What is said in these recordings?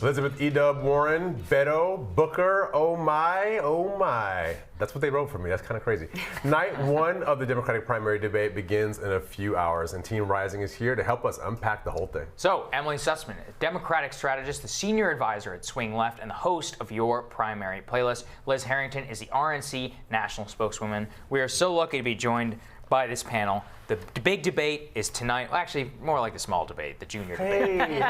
Elizabeth E. Warren, Beto, Booker, oh my, oh my. That's what they wrote for me. That's kind of crazy. Night one of the Democratic primary debate begins in a few hours, and Team Rising is here to help us unpack the whole thing. So, Emily Sussman, Democratic strategist, the senior advisor at Swing Left, and the host of your primary playlist. Liz Harrington is the RNC national spokeswoman. We are so lucky to be joined by this panel. The big debate is tonight. Well, actually, more like the small debate, the junior debate. We can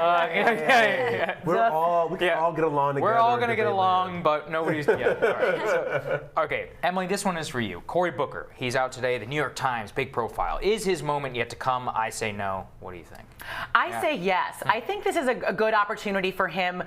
all get along together. We're all going to get along, but nobody's. Yeah. All right. So, okay, Emily, this one is for you. Cory Booker, he's out today. The New York Times, big profile. Is his moment yet to come? I say no. What do you think? I say yes. I think this is a good opportunity for him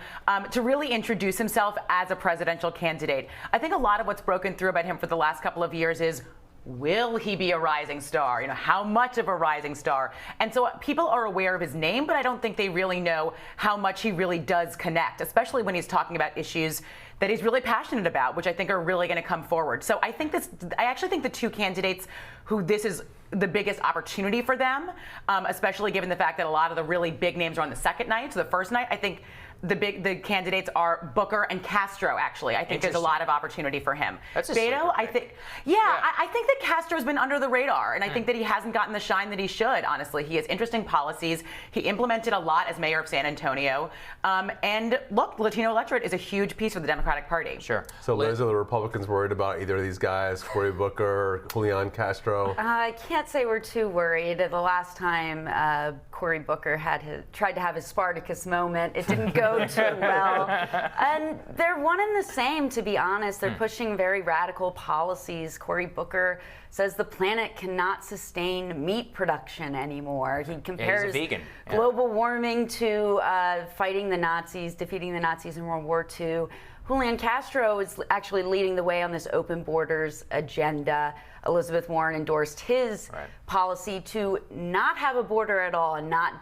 to really introduce himself as a presidential candidate. I think a lot of what's broken through about him for the last couple of years is, will he be a rising star? You know, how much of a rising star? And so people are aware of his name, but I don't think they really know how much he really does connect, especially when he's talking about issues that he's really passionate about, which I think are really going to come forward. So I actually think the two candidates who this is the biggest opportunity for them, especially given the fact that a lot of the really big names are on the second night, so the first night, I think the candidates are Booker and Castro, actually. I think there's a lot of opportunity for him. That's a Beto, I think, I think that Castro's been under the radar, and I think that he hasn't gotten the shine that he should, honestly. He has interesting policies. He implemented a lot as mayor of San Antonio. And look, the Latino electorate is a huge piece for the Democratic Party. Sure. So Liz, are the Republicans worried about either of these guys, Cory Booker or Julian Castro? I can't say we're too worried. The last time Cory Booker tried to have his Spartacus moment, it didn't go too well. And they're one and the same, to be honest. They're pushing very radical policies. Cory Booker says the planet cannot sustain meat production anymore. He compares he's a vegan. global warming to fighting the Nazis, defeating the Nazis in World War II. Julian Castro is actually leading the way on this open borders agenda. Elizabeth Warren endorsed his policy to not have a border at all and not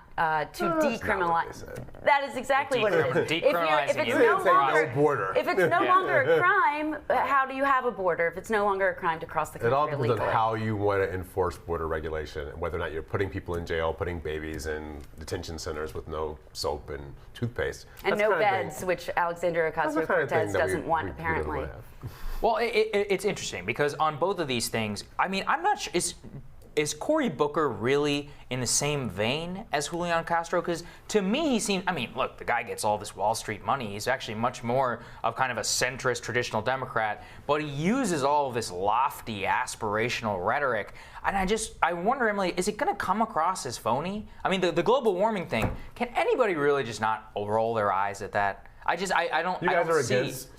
to decriminalize. That is exactly what it is. If it's no longer a crime, how do you have a border if it's no longer a crime to cross the country It all depends illegally? on how you want to enforce border regulation, and whether or not you're putting people in jail, putting babies in detention centers with no soap and toothpaste. And no beds, which Alexandria Ocasio-Cortez doesn't want, apparently. Well, it's interesting because on both of these things, I mean, I'm not sure, is Cory Booker really in the same vein as Julian Castro? Because to me, he seems, I mean, look, the guy gets all this Wall Street money. He's actually much more of kind of a centrist, traditional Democrat, but he uses all of this lofty, aspirational rhetoric. And I wonder, Emily, is it going to come across as phony? I mean, the global warming thing, can anybody really just not roll their eyes at that? I don't. You guys are see, against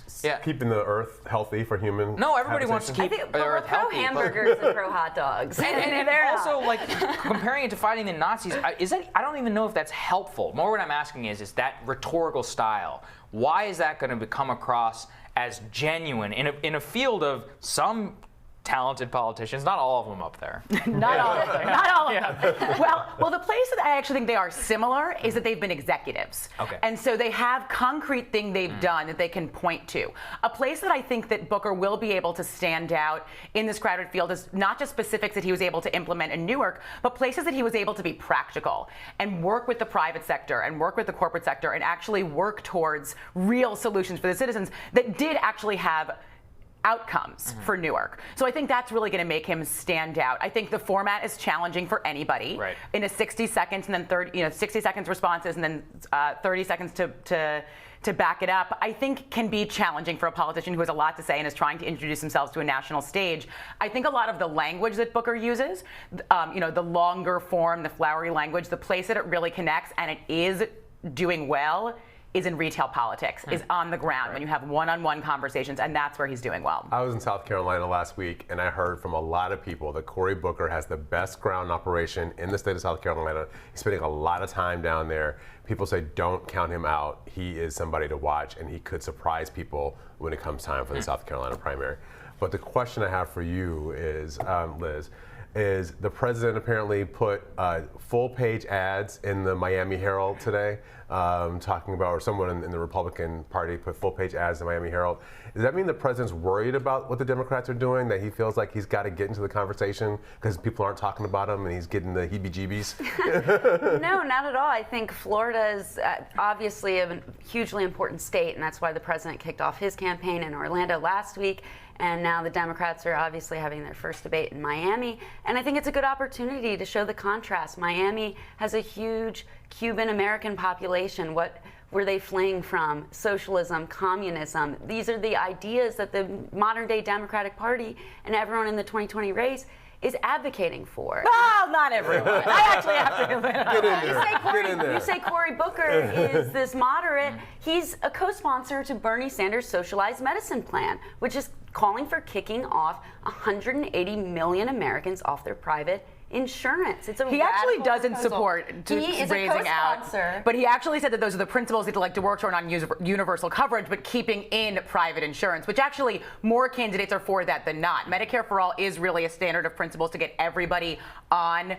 keeping the earth healthy for human. No, everybody wants to keep the earth healthy. Pro hamburgers and pro hot dogs. And also, like, comparing it to fighting the Nazis, I don't even know if that's helpful. More what I'm asking is that rhetorical style, why is that going to come across as genuine in a field of some talented politicians, not all of them up there. Not all of them. Not all of them. Well, the place that I actually think they are similar is that they've been executives. Okay. And so they have concrete thing they've done that they can point to. A place that I think that Booker will be able to stand out in this crowded field is not just specifics that he was able to implement in Newark, but places that he was able to be practical and work with the private sector and work with the corporate sector and actually work towards real solutions for the citizens that did actually have outcomes for Newark. So I think that's really going to make him stand out. I think the format is challenging for anybody. Right. In a 60 seconds and then 60 seconds responses and then 30 seconds to back it up, I think can be challenging for a politician who has a lot to say and is trying to introduce themselves to a national stage. I think a lot of the language that Booker uses, the longer form, the flowery language, the place that it really connects and it is doing well is in retail politics, is on the ground when you have one-on-one conversations, and that's where he's doing well. I was in South Carolina last week, and I heard from a lot of people that Cory Booker has the best ground operation in the state of South Carolina. He's spending a lot of time down there. People say don't count him out. He is somebody to watch, and he could surprise people when it comes time for the South Carolina primary. But the question I have for you is, Liz, is the president apparently put full-page ads in the Miami Herald today talking about, or someone in the Republican Party put full-page ads in the Miami Herald. Does that mean the president's worried about what the Democrats are doing, that he feels like he's got to get into the conversation because people aren't talking about him and he's getting the heebie-jeebies? No, not at all. I think Florida is obviously a hugely important state, and that's why the president kicked off his campaign in Orlando last week. And now the Democrats are obviously having their first debate in Miami. And I think it's a good opportunity to show the contrast. Miami has a huge Cuban-American population. What were they fleeing from? Socialism, communism. These are the ideas that the modern-day Democratic Party and everyone in the 2020 race is advocating for. Well, not everyone. I actually have to Get in there. You say Cory Booker is this moderate. He's a co-sponsor to Bernie Sanders' socialized medicine plan, which is calling for kicking off 180 million Americans off their private insurance. It's a He actually doesn't proposal. support He is a raising out, co-sponsor. but he actually said that those are the principles he'd like to work toward on universal coverage, but keeping in private insurance, which actually more candidates are for that than not. Medicare for all is really a standard of principles to get everybody on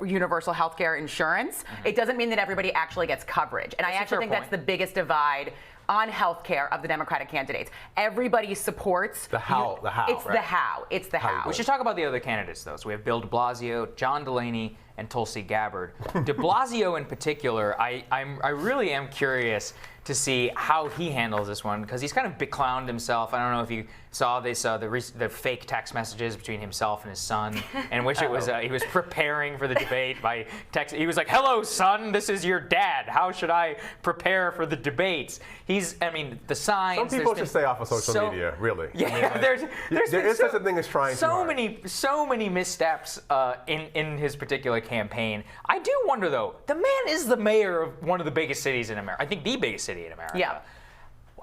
universal health care insurance. It doesn't mean that everybody actually gets coverage, and I actually think that's the biggest divide on healthcare of the Democratic candidates. Everybody supports The how. It's the how. It's the how. We should talk about the other candidates, though. So we have Bill de Blasio, John Delaney, and Tulsi Gabbard. De Blasio, in particular, I really am curious to see how he handles this one, because he's kind of beclowned himself. I don't know if you saw this, the fake text messages between himself and his son, in which it was he was preparing for the debate by text. He was like, "Hello, son, this is your dad. How should I prepare for the debates?" The signs. Some people should stay off of social media, really. Yeah, there is such a thing as trying too hard. So many missteps in his particular campaign. I do wonder, though, the man is the mayor of one of the biggest cities in America. I think the biggest city in America. Yeah.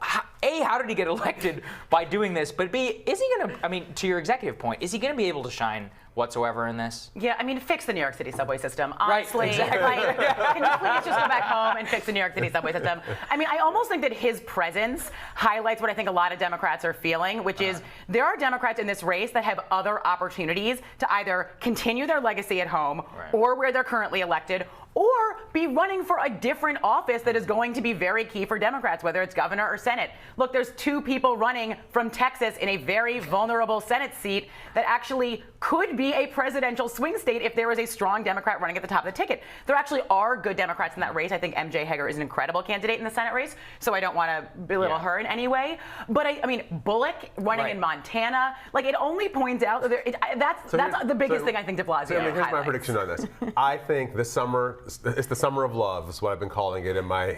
How did he get elected by doing this? But B, is he going to, to your executive point, is he going to be able to shine whatsoever in this? Yeah, fix the New York City subway system. Right, Honestly, exactly. can you please just go back home and fix the New York City subway system? I almost think that his presence highlights what I think a lot of Democrats are feeling, which is there are Democrats in this race that have other opportunities to either continue their legacy at home or where they're currently elected, or be running for a different office that is going to be very key for Democrats, whether it's governor or Senate. Look, there's two people running from Texas in a very vulnerable Senate seat that actually could be a presidential swing state if there was a strong Democrat running at the top of the ticket. There actually are good Democrats in that race. I think MJ Hegar is an incredible candidate in the Senate race, so I don't want to belittle her in any way. But Bullock running in Montana, it only points out that that's the biggest thing I think de Blasio here's my highlights. prediction on this. I think this summer, it's the summer of love, is what I've been calling it in my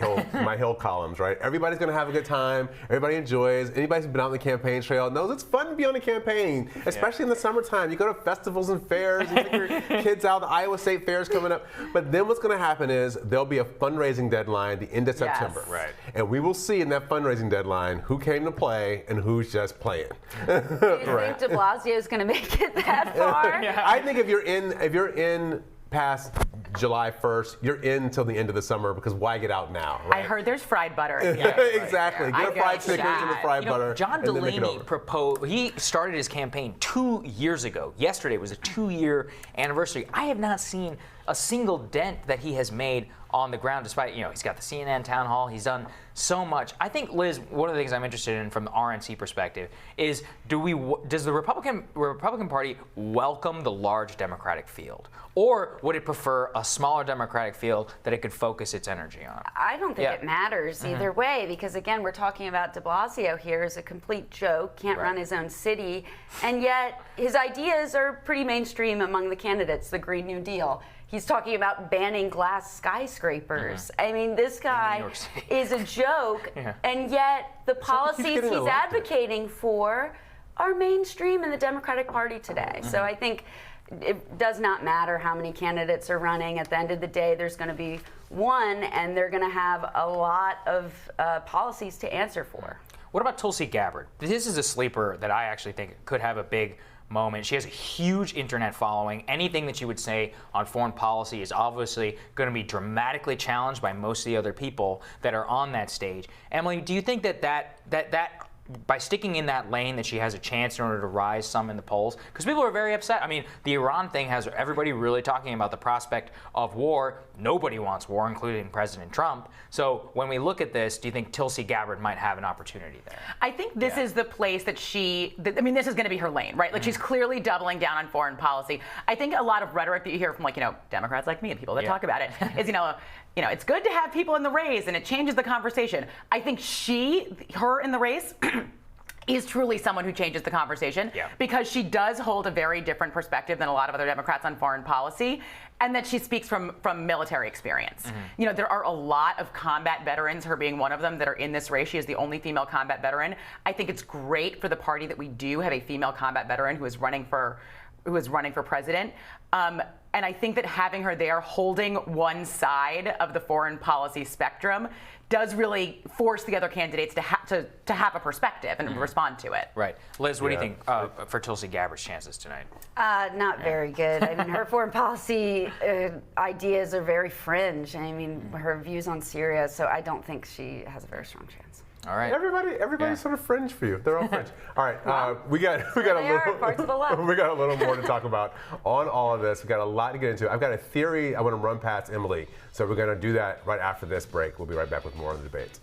Hill columns, right? Everybody's going to have a good time. Everybody enjoys. Anybody who's been out on the campaign trail knows it's fun to be on the campaign, especially in the summertime. You go to festivals and fairs, and take your kids out. The Iowa State Fair is coming up. But then what's going to happen is there'll be a fundraising deadline the end of September. Right. And we will see in that fundraising deadline who came to play and who's just playing. Do you think de Blasio is going to make it that far? I think if you're in past July 1st, you're in till the end of the summer, because why get out now, right? I heard there's fried butter. Exactly. Get a fried Snickers and a fried butter. John and then make it Delaney over. proposed, he started his campaign 2 years ago. Yesterday was a 2-year anniversary. I have not seen a single dent that he has made on the ground, despite, he's got the CNN town hall. He's done so much. I think, Liz, one of the things I'm interested in from the RNC perspective is, does the Republican Party welcome the large Democratic field? Or would it prefer a smaller Democratic field that it could focus its energy on? I don't think it matters either way, because again, we're talking about de Blasio here as a complete joke, can't run his own city, and yet his ideas are pretty mainstream among the candidates, the Green New Deal. He's talking about banning glass skyscrapers. This guy is a joke, and yet the policies he's advocating for are mainstream in the Democratic Party today. So I think it does not matter how many candidates are running. At the end of the day, there's going to be one, and they're going to have a lot of policies to answer for. What about Tulsi Gabbard? This is a sleeper that I actually think could have a big moment. She has a huge internet following. Anything that she would say on foreign policy is obviously going to be dramatically challenged by most of the other people that are on that stage. Emily, do you think that by sticking in that lane that she has a chance in order to rise some in the polls, because people are very upset. I mean, the Iran thing has everybody really talking about the prospect of war. Nobody wants war, including President Trump. So when we look at this, do you think Tulsi Gabbard might have an opportunity there? I think this is the place that I mean, this is going to be her lane, right? Like she's clearly doubling down on foreign policy. I think a lot of rhetoric that you hear from Democrats like me and people that talk about it is, it's good to have people in the race and it changes the conversation. I think her in the race is truly someone who changes the conversation because she does hold a very different perspective than a lot of other Democrats on foreign policy, and that she speaks from military experience. There are a lot of combat veterans, her being one of them, that are in this race. She is the only female combat veteran. I think it's great for the party that we do have a female combat veteran who is running for president. And I think that having her there holding one side of the foreign policy spectrum does really force the other candidates to have a perspective and respond to it. Right. Liz, what do you think for Tulsi Gabbard's chances tonight? Not very good. I mean, her foreign policy ideas are very fringe. I mean, her views on Syria, so I don't think she has a very strong chance. All right. Everybody's sort of fringe for you. They're all fringe. All right. We got a little more to talk about on all of this. We got a lot to get into. I've got a theory I want to run past Emily. So we're going to do that right after this break. We'll be right back with more on the debate.